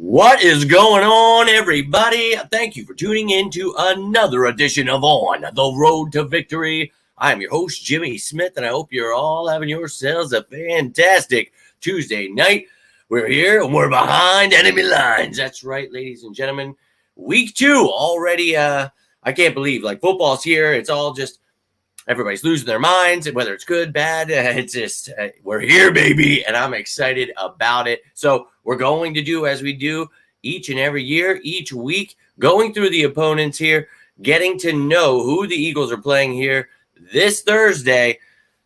What is going on, everybody? Thank you for tuning in to another edition of On the Road to Victory. I am your host, Jimmy Smith, and I hope you're all having yourselves a fantastic Tuesday night. We're here and we're behind enemy lines. That's right, ladies and gentlemen. Week 2 already. I can't believe, football's here. It's all just everybody's losing their minds, whether it's good, bad. It's just, we're here, baby, and I'm excited about it. So we're going to do as we do each and every year, each week, going through the opponents here, getting to know who the Eagles are playing here this Thursday,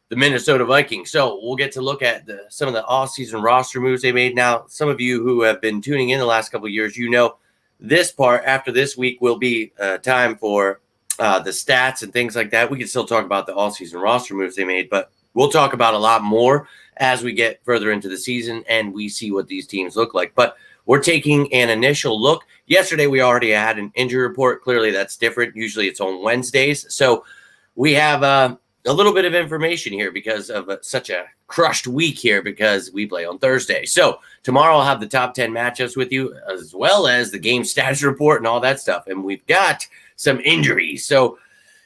the Minnesota Vikings. So we'll get to look at some of the offseason roster moves they made. Now, some of you who have been tuning in the last couple of years, you know this part after this week will be time for the stats and things like that. We can still talk about the all-season roster moves they made, but we'll talk about a lot more as we get further into the season and we see what these teams look like. But we're taking an initial look. Yesterday, we already had an injury report. Clearly, that's different. Usually, it's on Wednesdays. So we have a little bit of information here because of such a crushed week here because we play on Thursday. So tomorrow, I'll have the top 10 matchups with you as well as the game status report and all that stuff. And we've got some injuries. So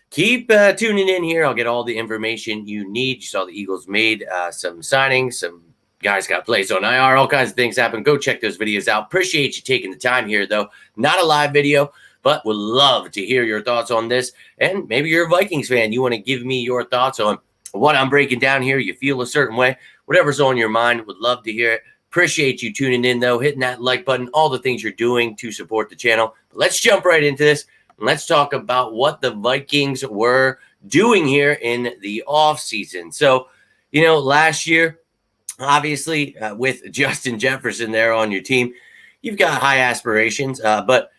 keep tuning in here. I'll get all the information you need. You saw the Eagles made some signings. Some guys got placed on IR. All kinds of things happen. Go check those videos out. Appreciate you taking the time here, though. Not a live video, but would love to hear your thoughts on this. And maybe you're a Vikings fan. You want to give me your thoughts on what I'm breaking down here. You feel a certain way. Whatever's on your mind, would love to hear it. Appreciate you tuning in, though. Hitting that like button. All the things you're doing to support the channel. But let's jump right into this. Let's talk about what the Vikings were doing here in the offseason. So, last year, obviously, with Justin Jefferson there on your team, you've got high aspirations. But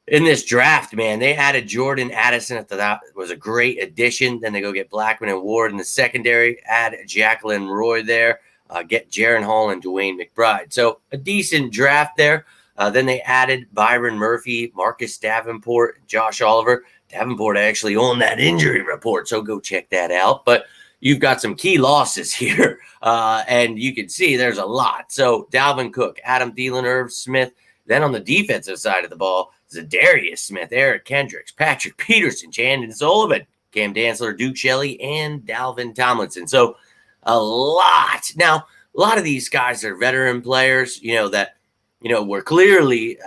in this draft, man, they added Jordan Addison. I thought that was a great addition. Then they go get Blackman and Ward in the secondary, add Jacqueline Roy there, get Jaron Hall and Dwayne McBride. So a decent draft there. Then they added Byron Murphy, Marcus Davenport, Josh Oliver. Davenport actually on that injury report, so go check that out. But you've got some key losses here, and you can see there's a lot. So Dalvin Cook, Adam Thielen, Irv Smith. Then on the defensive side of the ball, Zadarius Smith, Eric Kendricks, Patrick Peterson, Chandon Sullivan, Cam Dantzler, Duke Shelley, and Dalvin Tomlinson. So a lot. Now, a lot of these guys are veteran players, that we're clearly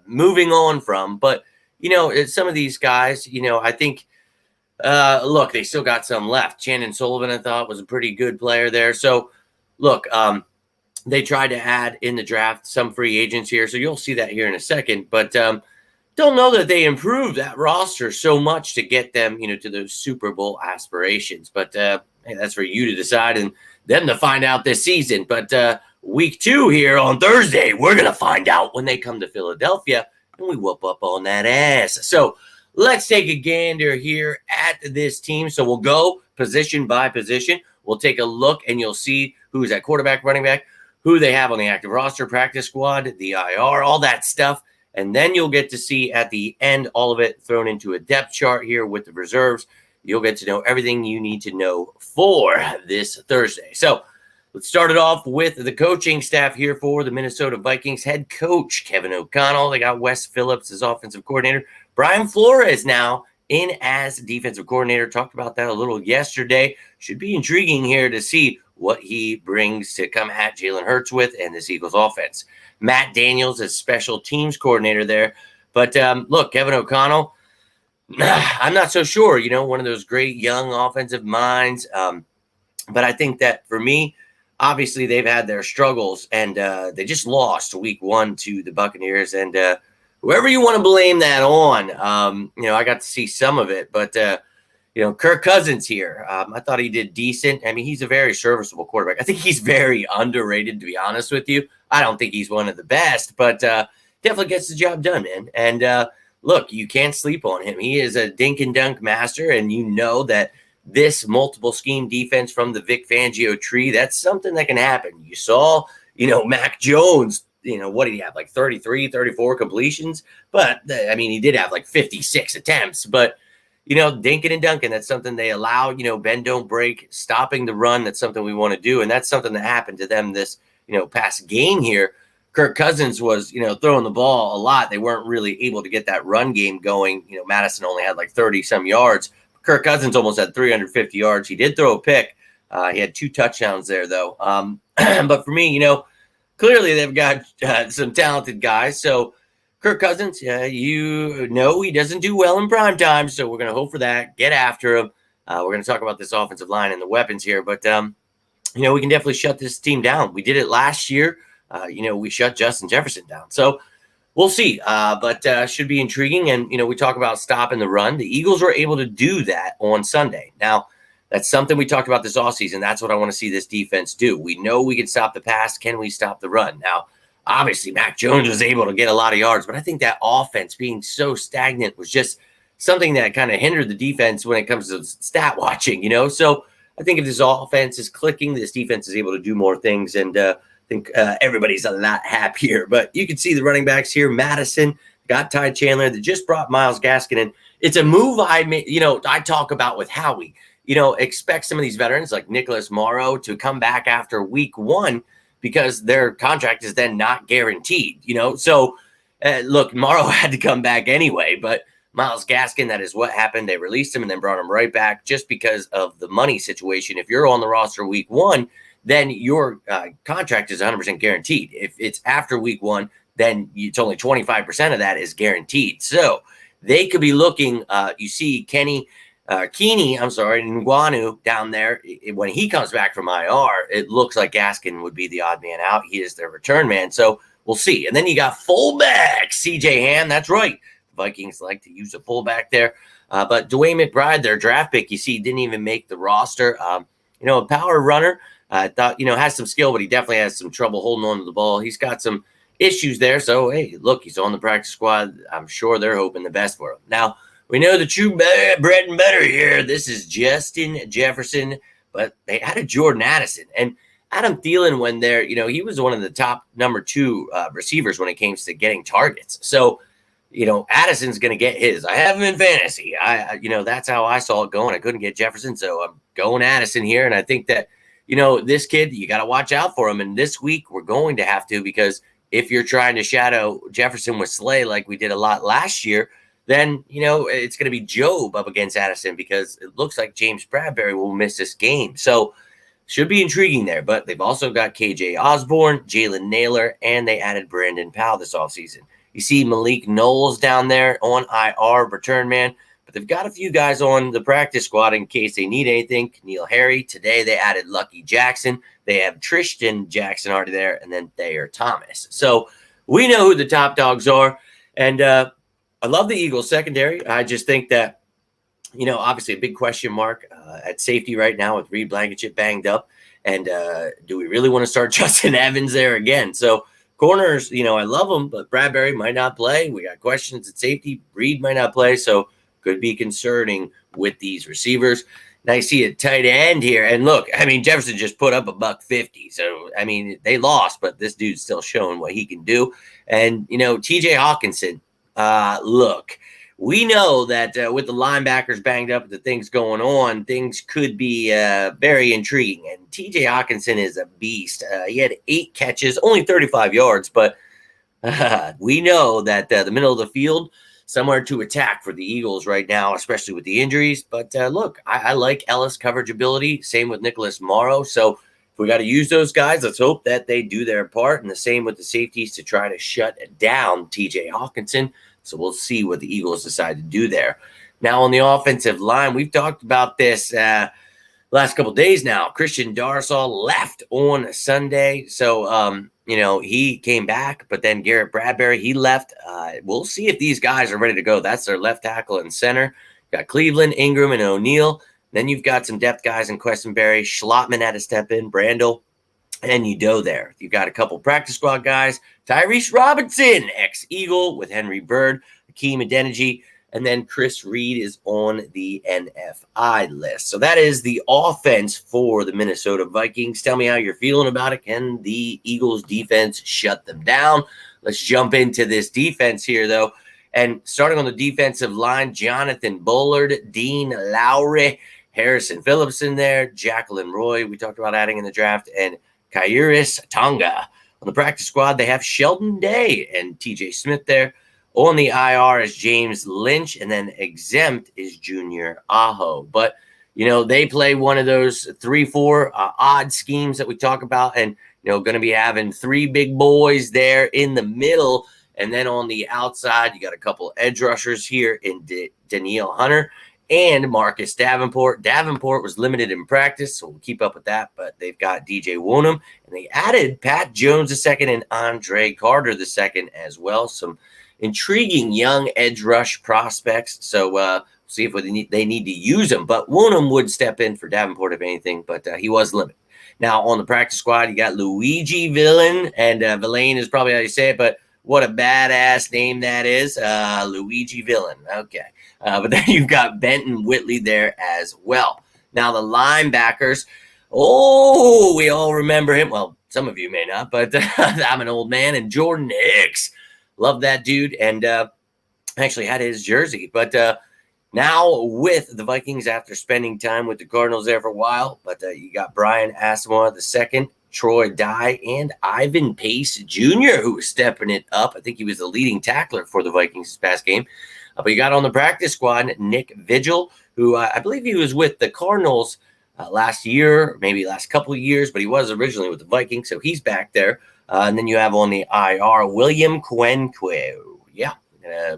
moving on from. But, some of these guys, I think, look, they still got some left. Chandon Sullivan, I thought, was a pretty good player there. So, look, they tried to add in the draft some free agents here. So you'll see that here in a second. But don't know that they improved that roster so much to get them, to those Super Bowl aspirations. But hey, that's for you to decide and them to find out this season. But week 2 here on Thursday, we're going to find out when they come to Philadelphia and we whoop up on that ass. So let's take a gander here at this team. So we'll go position by position. We'll take a look and you'll see who's at quarterback, running back, who they have on the active roster, practice squad, the IR, all that stuff. And then you'll get to see at the end all of it thrown into a depth chart here with the reserves. You'll get to know everything you need to know for this Thursday. So let's start it off with the coaching staff here for the Minnesota Vikings. Head coach Kevin O'Connell. They got Wes Phillips as offensive coordinator. Brian Flores now in as defensive coordinator. Talked about that a little yesterday. Should be intriguing here to see what he brings to come at Jalen Hurts with and this Eagles offense. Matt Daniels as special teams coordinator there. But look, Kevin O'Connell, I'm not so sure. One of those great young offensive minds. But I think that for me, obviously, they've had their struggles, and they just lost week 1 to the Buccaneers. And whoever you want to blame that on, I got to see some of it. But, Kirk Cousins here, I thought he did decent. I mean, he's a very serviceable quarterback. I think he's very underrated, to be honest with you. I don't think he's one of the best, but definitely gets the job done, man. And look, you can't sleep on him. He is a dink and dunk master, and you know that this multiple scheme defense from the Vic Fangio tree, that's something that can happen. You saw, Mac Jones, what did he have, 33, 34 completions? But, I mean, he did have 56 attempts. But, dinking and dunking, that's something they allow, bend, don't break, stopping the run. That's something we want to do. And that's something that happened to them this, past game here. Kirk Cousins was, throwing the ball a lot. They weren't really able to get that run game going. Madison only had like 30 some yards. Kirk Cousins almost had 350 yards. He did throw a pick. He had 2 touchdowns there, though. But for me, clearly they've got some talented guys. So Kirk Cousins, he doesn't do well in prime time. So we're going to hope for that. Get after him. We're going to talk about this offensive line and the weapons here. But, we can definitely shut this team down. We did it last year. We shut Justin Jefferson down. So we'll see. But should be intriguing. And, we talk about stopping the run. The Eagles were able to do that on Sunday. Now, that's something we talked about this offseason. That's what I want to see this defense do. We know we can stop the pass. Can we stop the run? Now, obviously, Mac Jones was able to get a lot of yards, but I think that offense being so stagnant was just something that kind of hindered the defense when it comes to stat watching, So I think if this offense is clicking, this defense is able to do more things, and I think everybody's a lot happier. But you can see the running backs here. Madison got Ty Chandler that just brought Myles Gaskin in. It's a move I made, I talk about with Howie. Expect some of these veterans like Nicholas Morrow to come back after week 1 because their contract is then not guaranteed, So, look, Morrow had to come back anyway, but Myles Gaskin, that is what happened. They released him and then brought him right back just because of the money situation. If you're on the roster week 1, then your contract is 100% guaranteed. If it's after week 1, then it's only 25% of that is guaranteed. So they could be looking, you see Keeney, Nguanu down there. When he comes back from IR, it looks like Gaskin would be the odd man out. He is their return man. So we'll see. And then you got fullback CJ Ham. That's right. The Vikings like to use a fullback there. But Dwayne McBride, their draft pick, you see, didn't even make the roster. A power runner. I thought, has some skill, but he definitely has some trouble holding on to the ball. He's got some issues there. So, hey, look, he's on the practice squad. I'm sure they're hoping the best for him. Now, we know the true bread and butter here. This is Justin Jefferson, but they added Jordan Addison. And Adam Thielen, when they're, he was one of the top number 2 receivers when it came to getting targets. So, Addison's going to get his. I have him in fantasy. That's how I saw it going. I couldn't get Jefferson, so I'm going Addison here. And I think that, this kid, you got to watch out for him. And this week we're going to have to, because if you're trying to shadow Jefferson with Slay like we did a lot last year, then, it's going to be Job up against Addison, because it looks like James Bradbury will miss this game. So should be intriguing there. But they've also got KJ Osborne, Jalen Naylor, and they added Brandon Powell this offseason. You see Malik Knowles down there on IR, return man. But they've got a few guys on the practice squad in case they need anything. Neil Harry. Today they added Lucky Jackson. They have Tristan Jackson already there, and then Thayer Thomas. So we know who the top dogs are. And I love the Eagles secondary. I just think that, obviously a big question mark at safety right now with Reed Blankenship banged up. And do we really want to start Justin Evans there again? So corners, I love them, but Bradbury might not play. We got questions at safety. Reed might not play, so could be concerning with these receivers. Now you see a tight end here. And look, Jefferson just put up $150. So, they lost, but this dude's still showing what he can do. And, TJ Hawkinson, look, we know that with the linebackers banged up, the things going on, things could be very intriguing. And TJ Hawkinson is a beast. He had 8 catches, only 35 yards, but we know that the middle of the field, somewhere to attack for the Eagles right now, especially with the injuries. But look, I like Ellis coverage ability. Same with Nicholas Morrow. So if we got to use those guys, let's hope that they do their part. And the same with the safeties to try to shut down TJ Hawkinson. So we'll see what the Eagles decide to do there. Now on the offensive line, we've talked about this last couple of days now. Christian Darrisaw left on Sunday. So, he came back, but then Garrett Bradbury, he left. We'll see if these guys are ready to go. That's their left tackle and center. Got Cleveland, Ingram, and O'Neal. Then you've got some depth guys in Questenberry. Schlottman had to step in, Brandel, and Udoh there. You've got a couple practice squad guys. Tyrese Robinson, ex-Eagle, with Henry Bird, Hakeem Adeniji, and then Chris Reed is on the NFI list. So that is the offense for the Minnesota Vikings. Tell me how you're feeling about it. Can the Eagles defense shut them down? Let's jump into this defense here, though. And starting on the defensive line, Jonathan Bullard, Dean Lowry, Harrison Phillips in there, Jacqueline Roy, we talked about adding in the draft, and Kairis Tonga On the practice squad, they have Sheldon Day and TJ Smith there. On the IR is James Lynch, and then exempt is Junior Aho. But, they play one of those 3-4 odd schemes that we talk about, and, going to be having 3 big boys there in the middle. And then on the outside, you got a couple edge rushers here in Danielle Hunter and Marcus Davenport. Davenport was limited in practice, so we'll keep up with that. But they've got DJ Woonem, and they added Pat Jones II and Andre Carter II as well. Some intriguing young edge rush prospects. So we'll see if they need to use them. But Woonem would step in for Davenport if anything, but he was limited. Now on the practice squad, you got Luigi Villain, and Villain is probably how you say it, but what a badass name that is. Luigi Villain. Okay. But then you've got Benton Whitley there as well. Now the linebackers, we all remember him. Well, some of you may not, but I'm an old man. And Jordan Hicks. Love that dude. And actually had his jersey. But now with the Vikings, after spending time with the Cardinals there for a while, but you got Brian Asamoah II, Troy Dye, and Ivan Pace Jr., who was stepping it up. I think he was the leading tackler for the Vikings this past game. But you got on the practice squad Nick Vigil, who I believe he was with the Cardinals last year, maybe last couple of years, but he was originally with the Vikings, so he's back there. And then you have on the IR William Quenque. Yeah,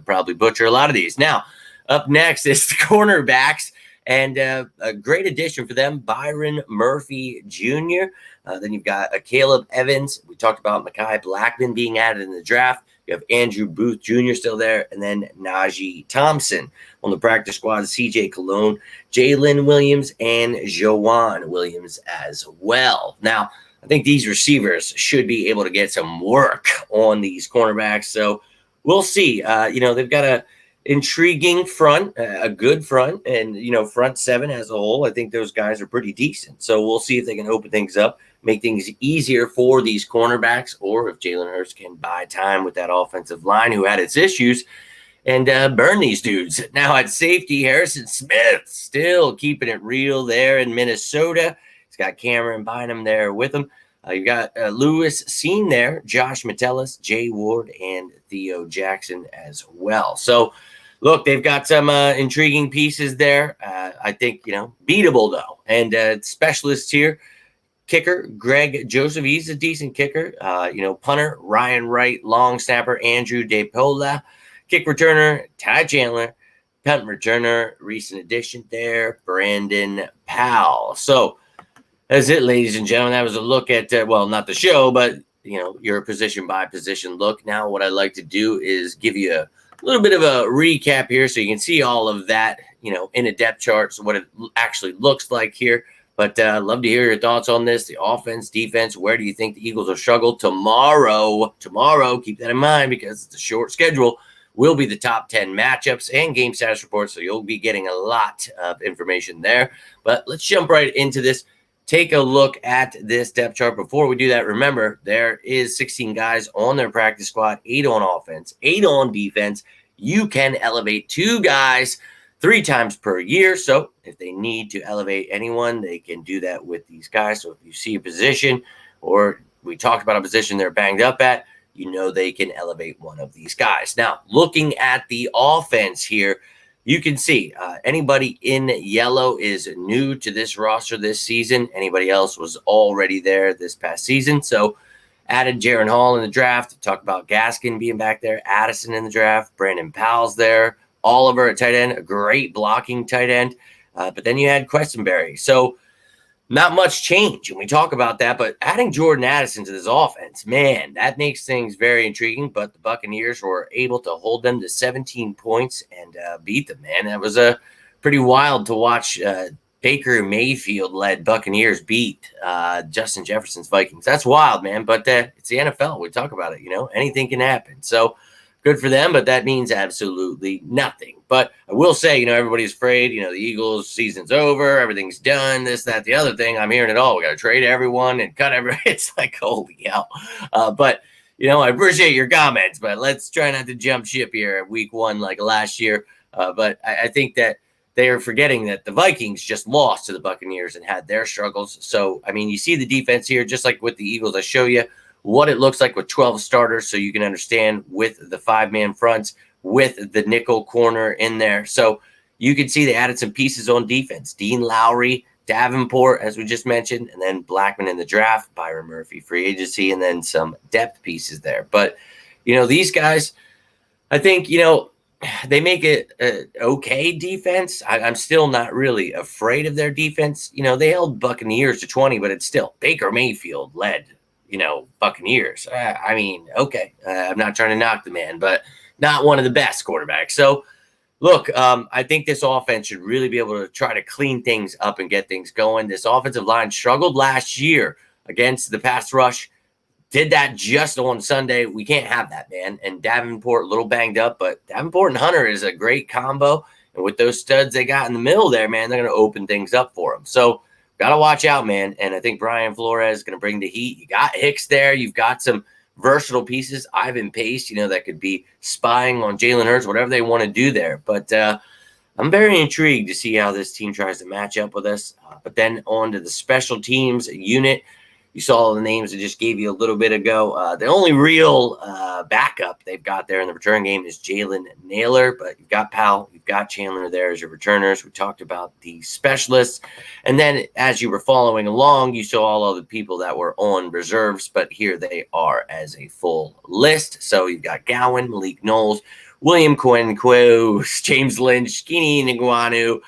probably butcher a lot of these. Now, up next is the cornerbacks, and a great addition for them, Byron Murphy Jr. Then you've got Caleb Evans. We talked about Mekhi Blackman being added in the draft. You have Andrew Booth Jr. still there, and then Najee Thompson. On the practice squad, CJ Cologne, Jalen Williams, and Joanne Williams as well. Now, I think these receivers should be able to get some work on these cornerbacks. So we'll see. They've got a intriguing front, a good front, and, front 7 as a whole. I think those guys are pretty decent. So we'll see if they can open things up, make things easier for these cornerbacks, or if Jalen Hurts can buy time with that offensive line who had its issues and burn these dudes. Now at safety, Harrison Smith still keeping it real there in Minnesota. He's got Cameron Bynum there with him. You got Lewis Seen there, Josh Metellus, Jay Ward, and Theo Jackson as well. So, look, they've got some intriguing pieces there. I think, beatable though. And specialists here, kicker, Greg Joseph, he's a decent kicker. Punter, Ryan Wright, long snapper, Andrew DePola, kick returner, Ty Chandler, punt returner, recent addition there, Brandon Powell. So, that's it, ladies and gentlemen. That was a look at, not the show, but, your position by position look. Now what I'd like to do is give you a little bit of a recap here so you can see all of that, in a depth chart, so what it actually looks like here. But I'd love to hear your thoughts on this, the offense, defense. Where do you think the Eagles will struggle tomorrow? Tomorrow, keep that in mind because it's a short schedule, will be the top 10 matchups and game status reports, so you'll be getting a lot of information there. But let's jump right into this. Take a look at this depth chart. Before we do that, remember, there is 16 guys on their practice squad, 8 on offense, 8 on defense. You can elevate 2 guys 3 times per year. So if they need to elevate anyone, they can do that with these guys. So if you see a position, or we talked about a position they're banged up at, they can elevate one of these guys. Now, looking at the offense here, you can see anybody in yellow is new to this roster this season. Anybody else was already there this past season. So added Jaron Hall in the draft. Talk about Gaskin being back there. Addison in the draft. Brandon Powell's there. Oliver at tight end. A great blocking tight end. But then you had Questenberry. So not much change. And we talk about that. But adding Jordan Addison to this offense, man, that makes things very intriguing. But the Buccaneers were able to hold them to 17 points and beat them, man. That was pretty wild to watch Baker Mayfield-led Buccaneers beat Justin Jefferson's Vikings. That's wild, man. But it's the NFL. We talk about it, anything can happen. So good for them, but that means absolutely nothing. But I will say, everybody's afraid, the Eagles season's over, everything's done, this, that, the other thing. I'm hearing it all. We got to trade everyone and cut everyone. It's like, holy hell. But, I appreciate your comments, but let's try not to jump ship here at week 1 like last year. But I think that they are forgetting that the Vikings just lost to the Buccaneers and had their struggles. So, you see the defense here, just like with the Eagles I show you. what it looks like with 12 starters so you can understand with the 5-man fronts, with the nickel corner in there. So you can see they added some pieces on defense. Dean Lowry, Davenport, as we just mentioned, and then Blackman in the draft, Byron Murphy, free agency, and then some depth pieces there. But, these guys, I think, they make it an okay defense. I'm still not really afraid of their defense. They held Buccaneers to 20, but it's still Baker Mayfield led, Buccaneers. Okay. I'm not trying to knock the man, but not one of the best quarterbacks. So, look, I think this offense should really be able to try to clean things up and get things going. This offensive line struggled last year against the pass rush. Did that just on Sunday. We can't have that, man. And Davenport, a little banged up, but Davenport and Hunter is a great combo. And with those studs they got in the middle there, man, they're going to open things up for them. So, got to watch out, man. And I think Brian Flores is going to bring the heat. You got Hicks there. You've got some versatile pieces. Ivan Pace, that could be spying on Jalen Hurts, whatever they want to do there. But I'm very intrigued to see how this team tries to match up with us. But then on to the special teams unit. You saw the names I just gave you a little bit ago. The only real backup they've got there in the return game is Jalen Naylor, but you've got Powell, you've got Chandler there as your returners. We talked about the specialists. And then as you were following along, you saw all of the people that were on reserves, but here they are as a full list. So you've got Gowan, Malik Knowles, William Quenquo, James Lynch, Keeney Nguanu,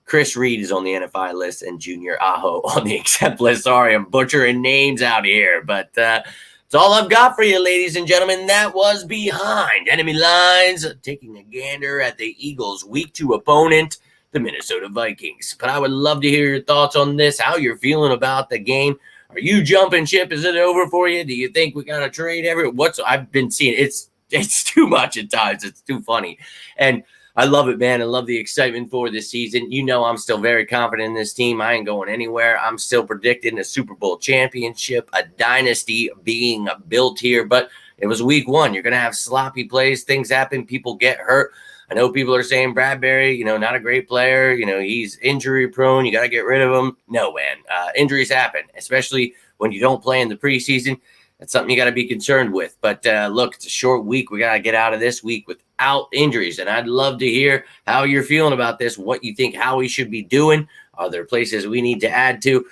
Chris Reed is on the NFI list, and Junior Aho on the exempt list. Sorry, I'm butchering names out here, but that's all I've got for you, ladies and gentlemen. That was Behind Enemy Lines, taking a gander at the Eagles' Week 2 opponent, the Minnesota Vikings. But I would love to hear your thoughts on this, how you're feeling about the game. Are you jumping ship? Is it over for you? Do you think we got to trade I've been seeing? It's too much at times. It's too funny. And I love it, man. I love the excitement for this season. I'm still very confident in this team. I ain't going anywhere. I'm still predicting a Super Bowl championship, a dynasty being built here. But it was week 1. You're going to have sloppy plays. Things happen. People get hurt. I know people are saying Bradbury, not a great player. He's injury prone. You got to get rid of him. No, man. Injuries happen, especially when you don't play in the preseason. That's something you got to be concerned with. But look, it's a short week. We got to get out of this week without injuries. And I'd love to hear how you're feeling about this, what you think Howie should be doing. Are there places we need to add to?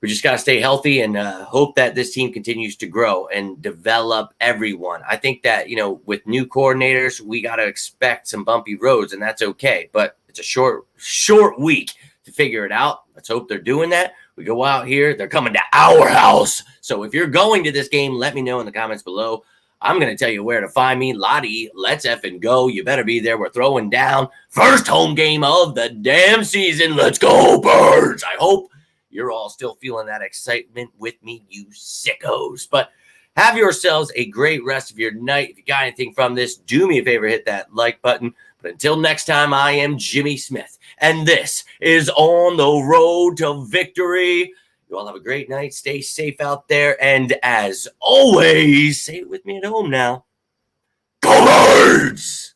We just got to stay healthy and hope that this team continues to grow and develop everyone. I think that, with new coordinators, we got to expect some bumpy roads, and that's okay. But it's a short week to figure it out. Let's hope they're doing that. We go out here. They're coming to our house. So if you're going to this game, let me know in the comments below. I'm going to tell you where to find me. Lottie, let's effing go. You better be there. We're throwing down. First home game of the damn season. Let's go, Birds. I hope you're all still feeling that excitement with me, you sickos. But have yourselves a great rest of your night. If you got anything from this, do me a favor, hit that like button. But until next time, I am Jimmy Smith, and this is On the Road to Victory. You all have a great night. Stay safe out there. And as always, say it with me at home now. Go Birds!